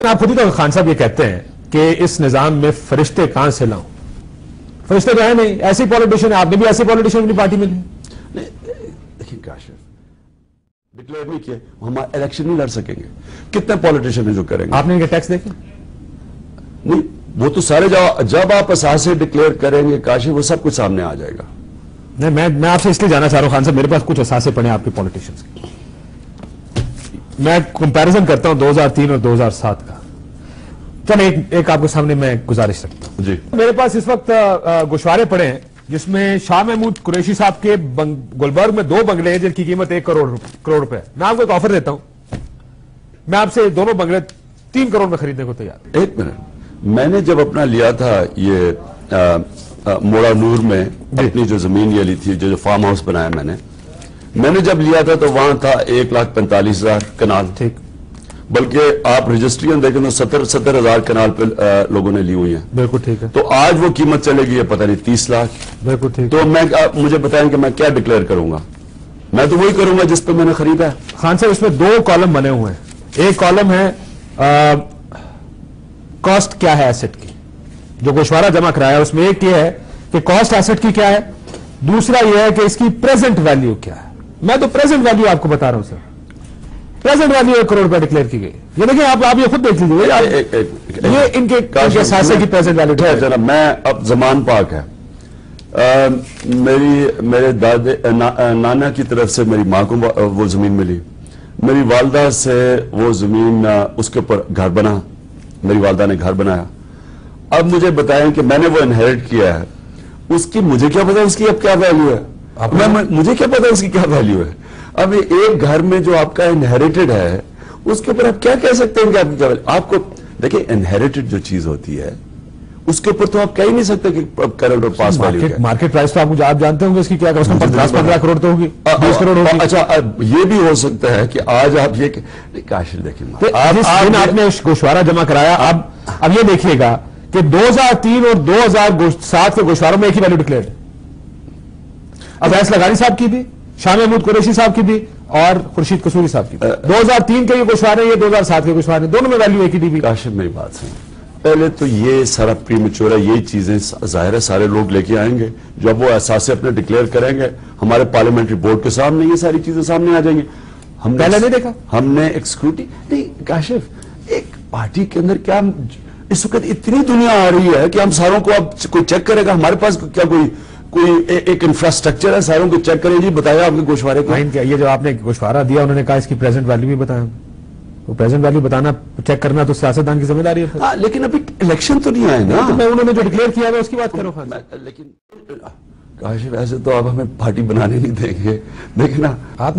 آپ خود ہی تو خان صاحب یہ کہتے ہیں کہ اس نظام میں فرشتے کہاں سے لاؤں؟ فرشتے تو ہے نہیں، ایسی پولیٹیشین ہے. آپ نے بھی ایسی پولیٹیشین اپنی پارٹی میں لی. دیکھیں کاشف ڈکلیئر نہیں کیا، ہم الیکشن نہیں لڑ سکیں گے. کتنے پولیٹیشین ہیں جو کریں گے؟ آپ نے ان کے ٹیکس دیکھے؟ نہیں، وہ تو سارے جب آپ اساسے ڈکلیئر کریں گے کاشف، وہ سب کچھ سامنے آ جائے گا. نہیں، میں آپ سے اس لیے جانا چاہ رہا ہوں خان صاحب، میرے پاس کچھ اثاثے پڑے ہیں آپ کے پولیٹیشنز کے. میں کمپیریزن کرتا ہوں 2003 اور 2007 کا. چلیں ایک آپ کے سامنے میں گزارش رکھتا ہوں. جی میرے پاس اس وقت گوشوارے پڑے ہیں جس میں شاہ محمود قریشی صاحب کے گلبرگ میں 2 بنگلے ہیں جن کی قیمت 1 کروڑ روپے ہے. میں آپ کو ایک آفر دیتا ہوں، میں آپ سے دونوں بنگلے 3 کروڑ میں خریدنے کو تیار. ایک منٹ، میں نے جب اپنا لیا تھا یہ موڑا نور میں اپنی جو زمین یہ لی تھی، جو فارم ہاؤس بنایا میں نے جب لیا تھا تو وہاں تھا 1,45,000 کنال. ٹھیک، بلکہ آپ رجسٹریاں دیکھیں تو 70,000 کنال پہ لوگوں نے لی ہوئی ہیں. بالکل ٹھیک ہے. تو آج وہ قیمت چلے گی پتہ نہیں 30 لاکھ. بالکل ٹھیک. تو مجھے بتائیں کہ میں کیا ڈکلیئر کروں گا؟ میں تو وہی کروں گا جس پہ میں نے خریدا ہے. خان صاحب اس میں 2 کالم بنے ہوئے ہیں. ایک کالم ہے کاسٹ کیا ہے ایسٹ کی، جو گوشوارہ جمع کرایا اس میں ایک یہ ہے کہ کاسٹ ایسٹ کی کیا ہے، دوسرا یہ ہے کہ اس کی پریزنٹ ویلیو کیا ہے. میں تو پریزنٹ ویلیو آپ کو بتا رہا ہوں سر. پریزنٹ ویلیو 1 کروڑ روپے ڈکلیئر کی گئی. یہ دیکھیں آپ یہ خود دیکھ لیجیے، یہ ان کے اثاثے کی پریزنٹ ویلیو. جناب میں اب زمان پاک ہے، میرے نانا کی طرف سے میری ماں کو وہ زمین ملی، میری والدہ سے وہ زمین اس کے اوپر گھر بنا، میری والدہ نے گھر بنایا. اب مجھے بتائیں کہ میں نے وہ انہیریٹ کیا ہے، اس کی مجھے کیا پتا اس کی اب کیا ویلیو ہے؟ مجھے کیا پتا اس کی کیا ویلیو ہے؟ اب ایک گھر میں جو آپ کا انہیریٹڈ ہے اس کے اوپر آپ کیا کہہ سکتے ہیں کہ آپ کی کیا ویلیو؟ آپ کو دیکھیں انہیریٹڈ جو چیز ہوتی ہے اس کے اوپر تو آپ کہہ ہی نہیں سکتے کہ کرنٹ اور پاس ویلیو کیا ہے. مارکیٹ پرائس تو آپ جانتے ہوں گے اس کی کیا 10-15 کروڑ تو ہوگی، 20 کروڑ ہوگی. اچھا یہ بھی ہو سکتا ہے کہ آج آپ یہ کاشر دیکھیں آپ نے گوشوارہ جمع کرایا. اب یہ دیکھیے گا کہ 2003 اور 2007 کے گوشواروں میں ایک ہی ویلیو ڈکلیئر ہے. اب ایس لغاری صاحب کی بھی، شاہ محمود قریشی صاحب کی بھی اور خورشید قصوری صاحب کی بھی. 2003 کے یہ گوشوارے، یہ 2007 کے گوشوارے، دونوں میں ویلیو ایک ہی دی بھی. کاشر میری بات سنیں، پہلے تو یہ سارا پریمیچور ہے، یہ چیزیں ظاہر ہے سارے لوگ لے کے آئیں گے، جب وہ احساسے اپنے ڈکلیئر کریں گے ہمارے پارلیمنٹری بورڈ کے سامنے یہ ساری چیزیں سامنے آ جائیں گی. ہم پہلے نہیں دیکھا، ہم نے ایک سکیورٹی نہیں. کاشف ایک پارٹی کے اندر کیا اس وقت اتنی دنیا آ رہی ہے کہ ہم ساروں کو اب کوئی چیک کرے گا؟ ہمارے پاس کیا کوئی ایک انفراسٹرکچر ہے ساروں کو چیک کریں؟ جی بتایا آپ کے گوشوارے کا یہ جو آپ نے گوشوارہ دیا انہوں نے کہا اس کی پریزنٹ ویلیو بھی بتایا. وہ پریزنٹ ویلیو بتانا چیک کرنا تو سیاستدان کی ذمہ داری ہے. لیکن ابھی الیکشن تو نہیں آئے نا. میں انہوں نے جو ڈکلیئر کیا ہے اس کی بات کرو. لیکن کاشف ایسے تو آپ ہمیں پارٹی بنانے نہیں دیں گے. دیکھیں نا آپ